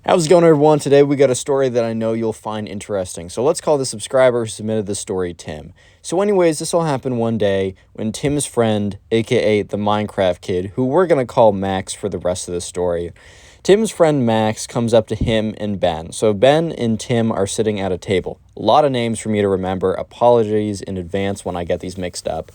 How's it going, everyone? Today we got a story that I know you'll find interesting. So let's call the subscriber who submitted the story Tim. So anyways, this all happened one day when Tim's friend, aka the Minecraft kid, who we're going to call Max for the rest of the story, Tim's friend Max comes up to him and Ben. So Ben and Tim are sitting at a table. A lot of names for me to remember. Apologies in advance when I get these mixed up.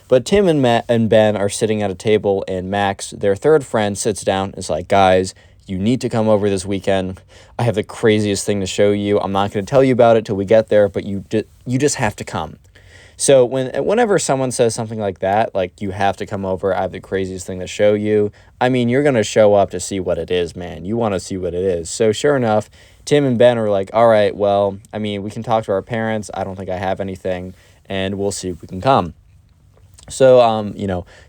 But Tim and Ben are sitting at a table, and Max, their third friend, sits down and is like, guys, you need to come over this weekend. I have the craziest thing to show you. I'm not going to tell you about it till we get there, but you just have to come. So whenever someone says something like that, like you have to come over, I have the craziest thing to show you, I mean, you're going to show up to see what it is, man. You want to see what it is. So sure enough, Tim and Ben are like, all right, well, I mean, we can talk to our parents. I don't think I have anything, and we'll see if we can come. So,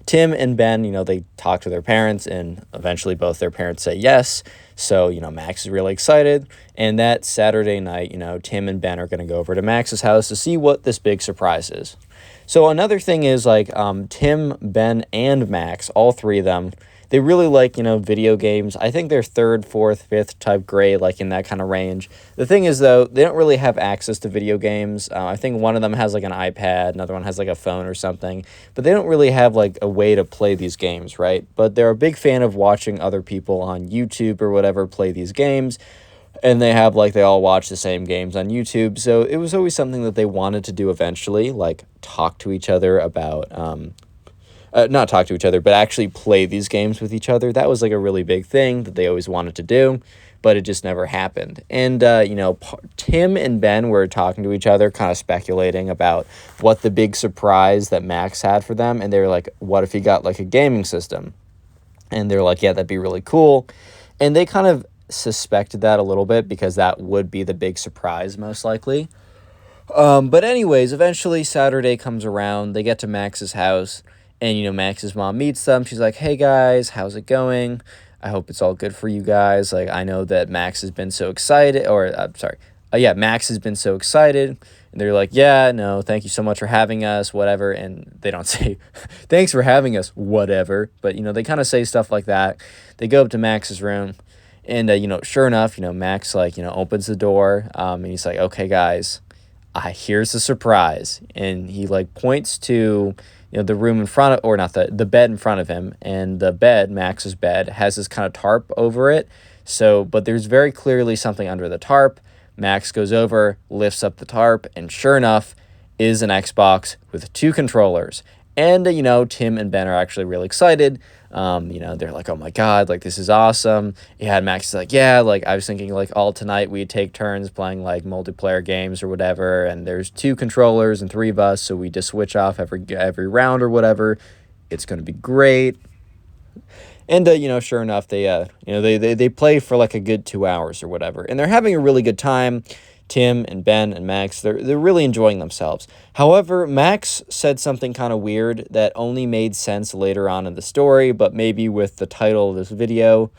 Tim and Ben, they talk to their parents, and eventually both their parents say yes. So, Max is really excited. And that Saturday night, Tim and Ben are going to go over to Max's house to see what this big surprise is. So another thing is, Tim, Ben, and Max, all three of them, they really like, video games. I think they're third, fourth, fifth type grade, like in that kind of range. The thing is, though, they don't really have access to video games. I think one of them has like an iPad, another one has like a phone or something, but they don't really have like a way to play these games, right? But they're a big fan of watching other people on YouTube or whatever play these games. And they all watch the same games on YouTube. So it was always something that they wanted to do eventually, like talk to each other about, not talk to each other, but actually play these games with each other. That was like a really big thing that they always wanted to do, but it just never happened. And, Tim and Ben were talking to each other, kind of speculating about what the big surprise that Max had for them. And they were like, what if he got like a gaming system? And they're like, yeah, that'd be really cool. And they kind of suspected that a little bit because that would be the big surprise, most likely. But anyways, eventually Saturday comes around. They get to Max's house. And, Max's mom meets them. She's like, hey, guys, how's it going? I hope it's all good for you guys. Like, I know that Max has been so excited. Max has been so excited. And they're like, yeah, no, thank you so much for having us, whatever. And they don't say, thanks for having us, whatever. But, they kind of say stuff like that. They go up to Max's room. And, sure enough, Max, opens the door. And he's like, okay, guys, here's the surprise. And he, points to the room in front of, or not the bed in front of him, and the bed, Max's bed, has this kind of tarp over it. So, but there's very clearly something under the tarp. Max goes over, lifts up the tarp, and sure enough, is an Xbox with 2 controllers. And, Tim and Ben are actually really excited. They're like, oh my God, this is awesome. Yeah, and Max is like, yeah, I was thinking all tonight we'd take turns playing multiplayer games or whatever. And there's 2 controllers and 3 of us. So we just switch off every round or whatever. It's going to be great. And, sure enough, they play for a good 2 hours or whatever. And they're having a really good time. Tim and Ben and Max, they're really enjoying themselves. However, Max said something kind of weird that only made sense later on in the story, but maybe with the title of this video,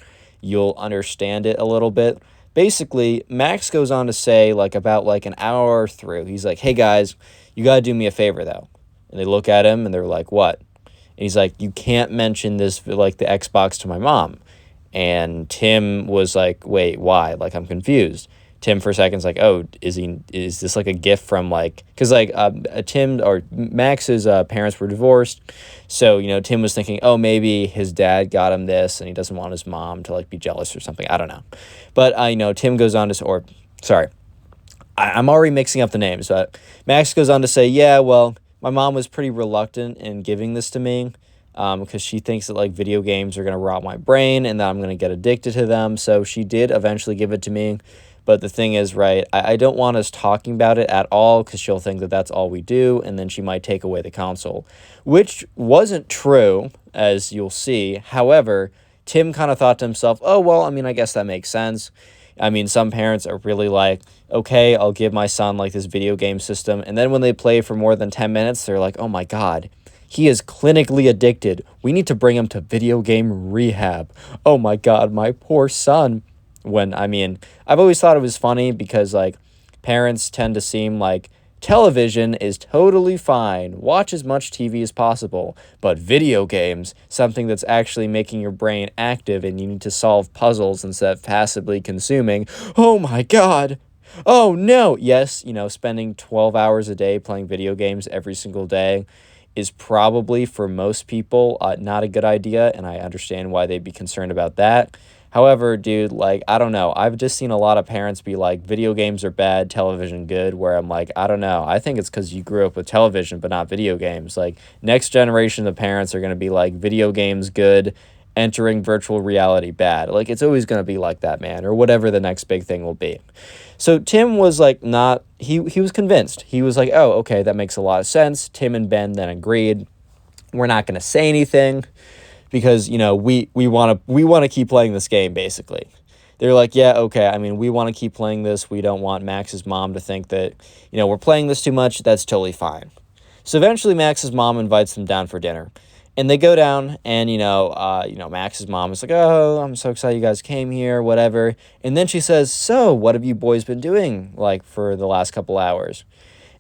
you'll understand it a little bit. Basically, Max goes on to say, about an hour through, he's like, hey guys, you gotta do me a favor though. And they look at him and they're like, what? And he's like, you can't mention this, the Xbox to my mom. And Tim was like, wait, why? I'm confused. Tim for a second's like, oh, is this a gift from because Tim or Max's parents were divorced. So, Tim was thinking, oh, maybe his dad got him this and he doesn't want his mom to be jealous or something. I don't know. But, Tim goes on to, I'm already mixing up the names, but Max goes on to say, yeah, well, my mom was pretty reluctant in giving this to me because she thinks that video games are going to rot my brain and that I'm going to get addicted to them. So she did eventually give it to me. But the thing is, right, I don't want us talking about it at all because she'll think that that's all we do, and then she might take away the console, which wasn't true, as you'll see. However, Tim kind of thought to himself, oh, well, I guess that makes sense. Some parents are really like, okay, I'll give my son this video game system, and then when they play for more than 10 minutes, they're like, oh my God, he is clinically addicted. We need to bring him to video game rehab. Oh my God, my poor son. I've always thought it was funny because, parents tend to seem Television is totally fine. Watch as much TV as possible. But video games, something that's actually making your brain active and you need to solve puzzles instead of passively consuming. Oh my god! Oh no! Yes, spending 12 hours a day playing video games every single day is probably, for most people, not a good idea, and I understand why they'd be concerned about that. However, dude, I don't know. I've just seen a lot of parents be like, video games are bad, television good, where I'm like, I don't know. I think it's because you grew up with television, but not video games. Next generation of parents are going to be like, video games good, entering virtual reality bad. It's always going to be like that, man, or whatever the next big thing will be. So Tim was not, he was convinced. He was like, oh, okay, that makes a lot of sense. Tim and Ben then agreed. We're not going to say anything because, we want to keep playing this game, basically. They're like, yeah, okay, we want to keep playing this. We don't want Max's mom to think that, we're playing this too much. That's totally fine. So eventually Max's mom invites them down for dinner. And they go down, and, Max's mom is like, oh, I'm so excited you guys came here, whatever. And then she says, so, what have you boys been doing, for the last couple hours?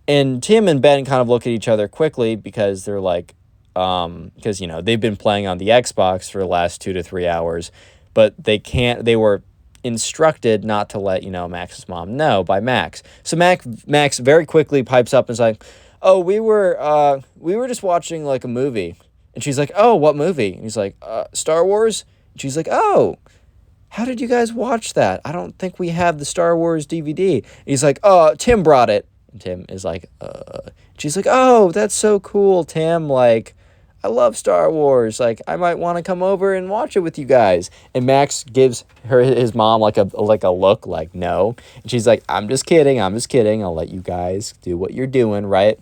And Tim and Ben kind of look at each other quickly because they're like, they've been playing on the Xbox for the last 2 to 3 hours, but they were instructed not to let, Max's mom know by Max. So Max very quickly pipes up and is like, oh, we were just watching, a movie. And she's like, oh, what movie? And he's like, Star Wars? And she's like, oh, how did you guys watch that? I don't think we have the Star Wars DVD. And he's like, oh, Tim brought it. And Tim is like, She's like, oh, that's so cool, Tim. I love Star Wars. I might want to come over and watch it with you guys. And Max gives his mom a look no. And she's like, I'm just kidding. I'll let you guys do what you're doing, right?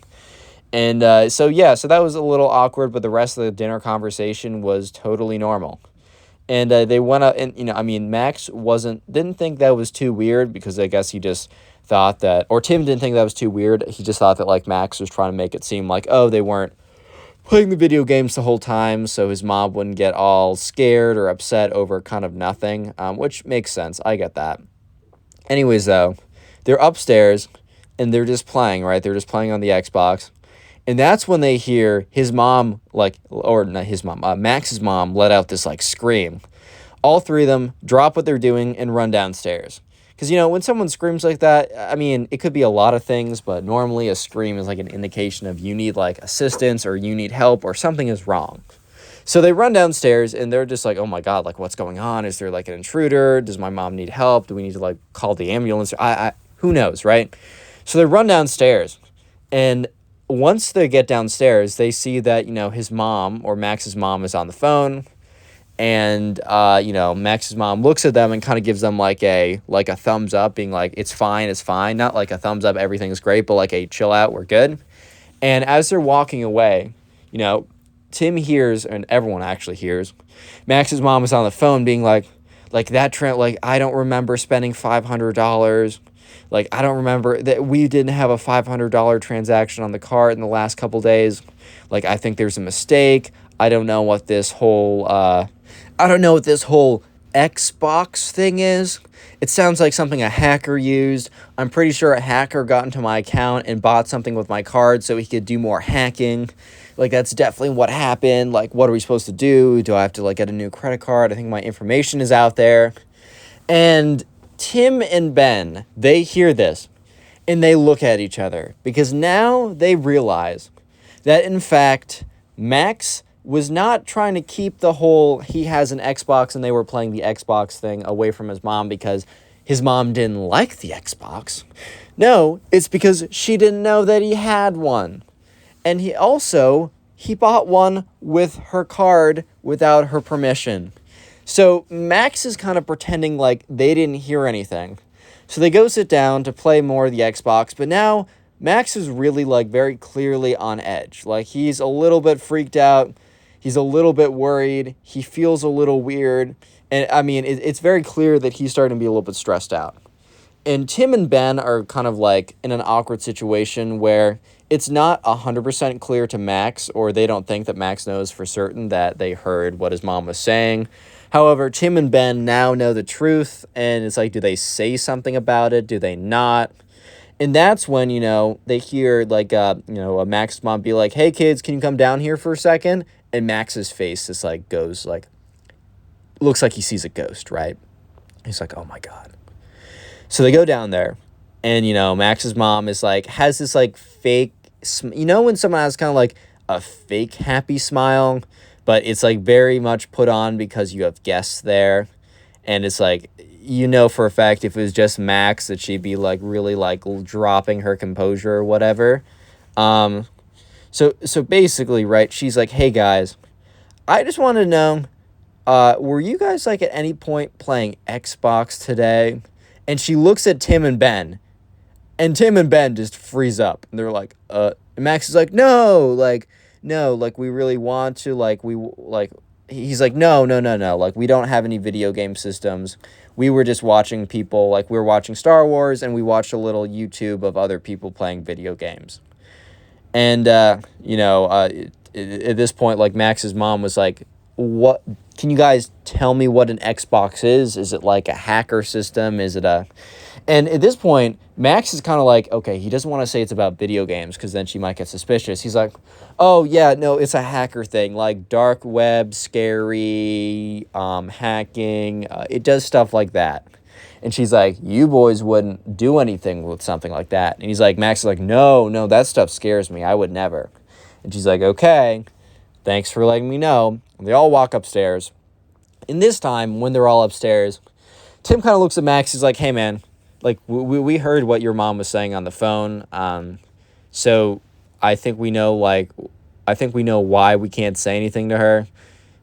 And so that was a little awkward, but the rest of the dinner conversation was totally normal. And they went out, and, Max didn't think that was too weird because I guess he just thought that, or Tim didn't think that was too weird. He just thought that, Max was trying to make it seem like, oh, they weren't playing the video games the whole time, so his mom wouldn't get all scared or upset over kind of nothing, which makes sense. I get that. Anyways, though, they're upstairs, and they're just playing, right? They're just playing on the Xbox. And that's when they hear his mom, Max's mom let out this, scream. All three of them drop what they're doing and run downstairs. Because, when someone screams like that, it could be a lot of things, but normally a scream is, an indication of you need, assistance or you need help or something is wrong. So they run downstairs, and they're just like, oh, my God, what's going on? Is there, an intruder? Does my mom need help? Do we need to, call the ambulance? Who knows, right? So they run downstairs, and once they get downstairs, they see that, his mom or Max's mom is on the phone, and, Max's mom looks at them and kind of gives them a thumbs up, being like, it's fine. Not a thumbs up, everything's great, but a chill out, we're good. And as they're walking away, Tim hears, and everyone actually hears, Max's mom is on the phone being like that Trent, I don't remember spending $500. I don't remember that we didn't have a $500 transaction on the card in the last couple days. I think there's a mistake. I don't know what this whole Xbox thing is. It sounds like something a hacker used. I'm pretty sure a hacker got into my account and bought something with my card so he could do more hacking. That's definitely what happened. What are we supposed to do? Do I have to, get a new credit card? I think my information is out there. And Tim and Ben, they hear this, and they look at each other, because now they realize that, in fact, Max was not trying to keep the whole he has an Xbox and they were playing the Xbox thing away from his mom because his mom didn't like the Xbox. No, it's because she didn't know that he had one. And he bought one with her card without her permission. So Max is kind of pretending like they didn't hear anything. So they go sit down to play more of the Xbox, but now Max is really very clearly on edge. He's a little bit freaked out. He's a little bit worried. He feels a little weird. And it's very clear that he's starting to be a little bit stressed out. And Tim and Ben are kind of in an awkward situation where it's not 100% clear to Max, or they don't think that Max knows for certain that they heard what his mom was saying. However, Tim and Ben now know the truth, and it's do they say something about it? Do they not? And that's when, they hear like, Max's mom be like, hey kids, can you come down here for a second? And Max's face just like goes like, looks like he sees a ghost, right? He's like, oh my God. So they go down there and, Max's mom is like, has this like fake, when someone has kind of like a fake happy smile, but it's like very much put on because you have guests there. And it's like, for a fact, if it was just Max, that she'd be like really like dropping her composure or whatever. So basically, right, she's like, hey guys, I just want to know, were you guys like at any point playing Xbox today? And she looks at Tim and Ben, and Tim and Ben just freeze up. And they're like, and Max is like, no, like, we really want to, he's like, no, like, we don't have any video game systems. We were just watching people, like, we were watching Star Wars, and we watched a little YouTube of other people playing video games. And, at this point, like, Max's mom was like, what, can you guys tell me what an Xbox is? Is it like a hacker system? And at this point, Max is kind of like, okay, he doesn't want to say it's about video games because then she might get suspicious. He's like, oh yeah, no, it's a hacker thing, like dark web, scary, hacking. It does stuff like that. And she's like, you boys wouldn't do anything with something like that. And he's like, Max is like, no, that stuff scares me. I would never. And she's like, okay, thanks for letting me know. And they all walk upstairs. And this time, when they're all upstairs, Tim kind of looks at Max. He's like, hey, man, like, we heard what your mom was saying on the phone. So I think we know why we can't say anything to her.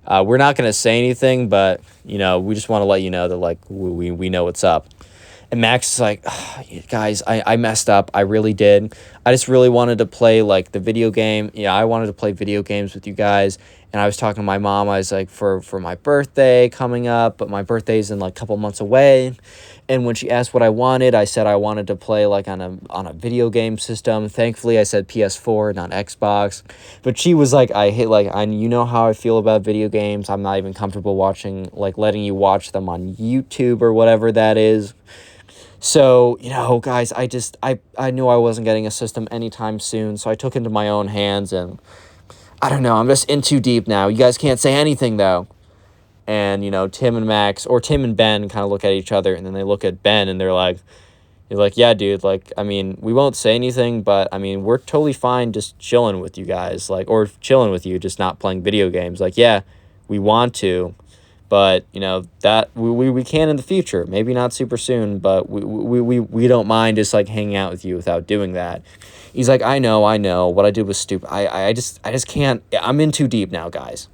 We're not going to say anything, but, we just want to let you know that, like, we know what's up. And Max is like, oh, guys, I messed up. I really did. I just really wanted to play, like, the video game. Yeah, I wanted to play video games with you guys. And I was talking to my mom. I was like, for my birthday coming up, but my birthday's in, like, a couple months away. And when she asked what I wanted, I said I wanted to play, like, on a video game system. Thankfully, I said PS4, not Xbox. But she was like, you know how I feel about video games. I'm not even comfortable watching, like, letting you watch them on YouTube or whatever that is. So, guys, I knew I wasn't getting a system anytime soon, so I took it into my own hands, and I don't know, I'm just in too deep now. You guys can't say anything, though. And, Tim and Max, or Tim and Ben kind of look at each other, and then they look at Ben, and they're like, yeah, dude, like, I mean, we won't say anything, but, I mean, we're totally fine just chilling with you guys, like, or chilling with you, just not playing video games. Like, yeah, we want to. But, that we can in the future. Maybe not super soon, but we don't mind just, like, hanging out with you without doing that. He's like, I know. What I did was stupid. I just can't. I'm in too deep now, guys.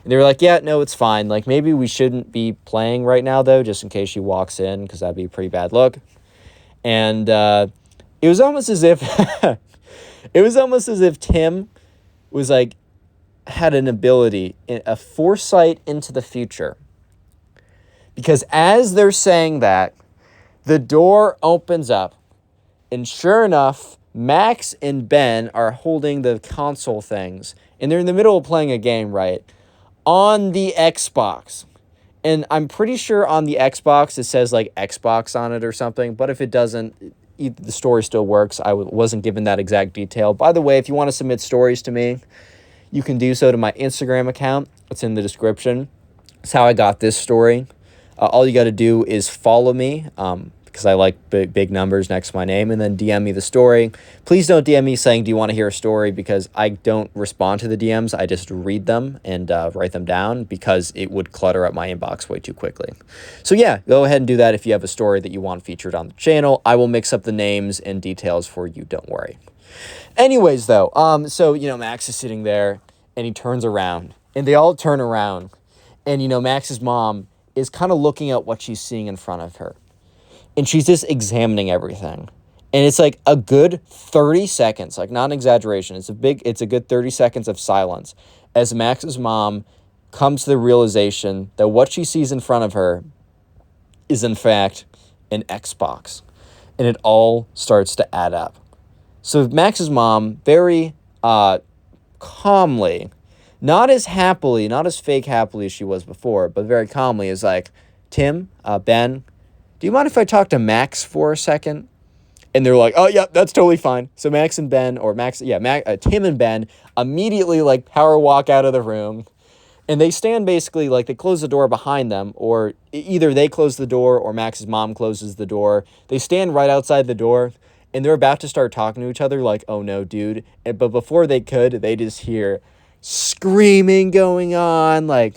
And they were like, yeah, no, it's fine. Like, maybe we shouldn't be playing right now, though, just in case she walks in, because that'd be a pretty bad look. And it was almost as if Tim was, like, had an ability, a foresight into the future. Because as they're saying that, the door opens up, and sure enough, Max and Ben are holding the console things, and they're in the middle of playing a game, right, on the Xbox. And I'm pretty sure on the Xbox it says, like, Xbox on it or something, but if it doesn't, the story still works. I wasn't given that exact detail. By the way, if you want to submit stories to me, you can do so to my Instagram account. It's in the description. It's how I got this story. All you got to do is follow me, because I like big numbers next to my name, and then DM me the story. Please don't DM me saying, do you want to hear a story? Because I don't respond to the DMs. I just read them and write them down, because it would clutter up my inbox way too quickly. So yeah, go ahead and do that if you have a story that you want featured on the channel. I will mix up the names and details for you. Don't worry. Anyways, though, so, Max is sitting there, and he turns around, and they all turn around, and, Max's mom is kind of looking at what she's seeing in front of her, and she's just examining everything, and it's, like, a good 30 seconds, like, not an exaggeration, it's a good 30 seconds of silence, as Max's mom comes to the realization that what she sees in front of her is, in fact, an Xbox, and it all starts to add up. So Max's mom, very calmly, not as fake happily as she was before, but very calmly is like, Tim, Ben, do you mind if I talk to Max for a second? And they're like, oh, yeah, that's totally fine. So Tim and Ben immediately, like, power walk out of the room. And they stand basically, like, they close the door behind them, or either they close the door or Max's mom closes the door. They stand right outside the door, and they're about to start talking to each other, like, oh, no, dude. But before they could, they just hear screaming going on, like,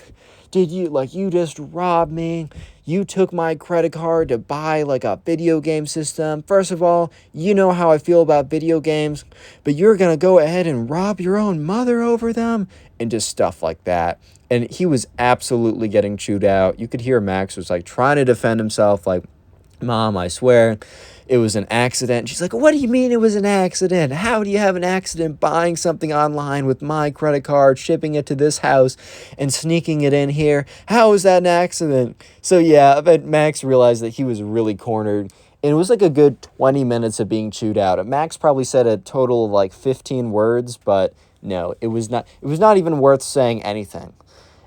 you just robbed me. You took my credit card to buy, like, a video game system. First of all, you know how I feel about video games, but you're going to go ahead and rob your own mother over them? And just stuff like that. And he was absolutely getting chewed out. You could hear Max was, like, trying to defend himself, like, Mom, I swear it was an accident. She's like, what do you mean it was an accident? How do you have an accident buying something online with my credit card, shipping it to this house, and sneaking it in here? How is that an accident? So, yeah, but Max realized that he was really cornered. And it was like a good 20 minutes of being chewed out. Max probably said a total of like 15 words, but no, it was not even worth saying anything.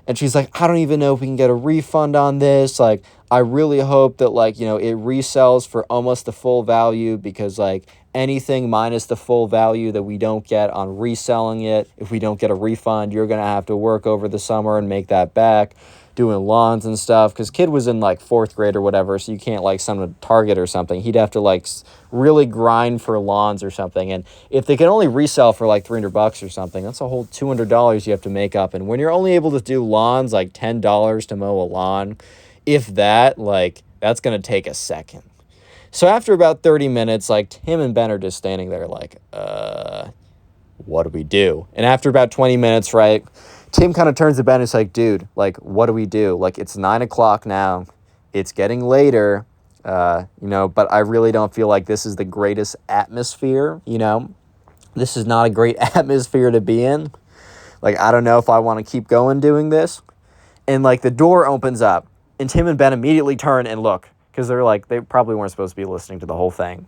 And she's like, I don't even know if we can get a refund on this. Like, I really hope that, like, it resells for almost the full value, because, like, anything minus the full value that we don't get on reselling it, if we don't get a refund, you're going to have to work over the summer and make that back, doing lawns and stuff. Because kid was in, like, 4th grade or whatever, so you can't, like, send him to Target or something. He'd have to, like, really grind for lawns or something. And if they can only resell for, like, $300 or something, that's a whole $200 you have to make up. And when you're only able to do lawns, like, $10 to mow a lawn, if that, like, that's going to take a second. So after about 30 minutes, like, Tim and Ben are just standing there like, what do we do? And after about 20 minutes, right, Tim kind of turns to Ben and is like, dude, like, what do we do? Like, it's 9 o'clock now. It's getting later, but I really don't feel like this is the greatest atmosphere, This is not a great atmosphere to be in. Like, I don't know if I want to keep going doing this. And, like, the door opens up. And Tim and Ben immediately turn and look, because they're like, they probably weren't supposed to be listening to the whole thing.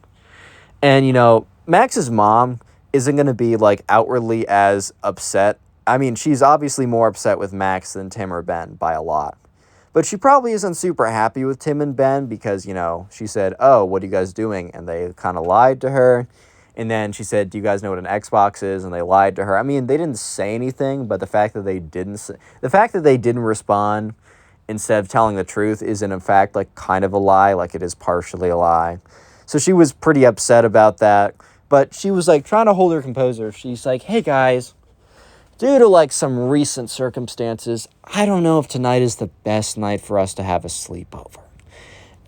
And, Max's mom isn't going to be, like, outwardly as upset. I mean, she's obviously more upset with Max than Tim or Ben by a lot. But she probably isn't super happy with Tim and Ben because, she said, oh, what are you guys doing? And they kind of lied to her. And then she said, do you guys know what an Xbox is? And they lied to her. I mean, they didn't say anything, but the fact that they didn't respond instead of telling the truth is in fact, like, kind of a lie, like it is partially a lie. So she was pretty upset about that, but she was, like, trying to hold her composure. She's like, hey guys, due to, like, some recent circumstances, I don't know if tonight is the best night for us to have a sleepover.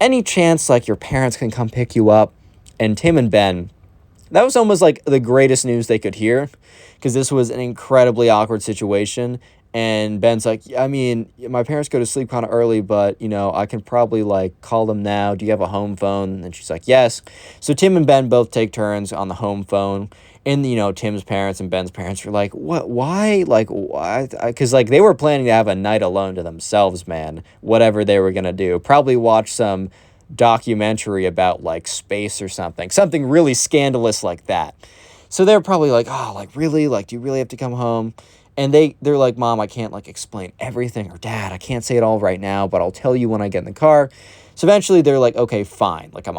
Any chance, like, your parents can come pick you up? And Tim and Ben, that was almost like the greatest news they could hear, because this was an incredibly awkward situation. And Ben's like, I mean, my parents go to sleep kind of early, but, I can probably, like, call them now. Do you have a home phone? And she's like, yes. So Tim and Ben both take turns on the home phone. And, Tim's parents and Ben's parents were like, what, why? Like, why? Because, like, they were planning to have a night alone to themselves, man. Whatever they were going to do. Probably watch some documentary about, like, space or something. Something really scandalous like that. So they're probably like, oh, like, really? Like, do you really have to come home? And they're like, Mom, I can't, like, explain everything. Or Dad, I can't say it all right now, but I'll tell you when I get in the car. So eventually they're like, okay, fine. Like,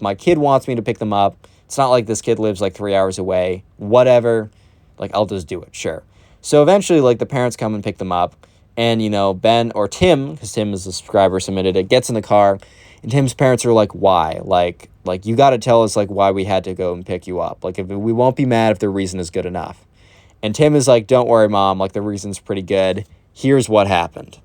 my kid wants me to pick them up. It's not like this kid lives, like, 3 hours away. Whatever. Like, I'll just do it. Sure. So eventually, like, the parents come and pick them up. And, Ben or Tim, because Tim is the subscriber submitted it, gets in the car. And Tim's parents are like, why? Like you got to tell us, like, why we had to go and pick you up. Like, if we won't be mad if the reason is good enough. And Tim is like, don't worry, Mom. Like, the reason's pretty good. Here's what happened.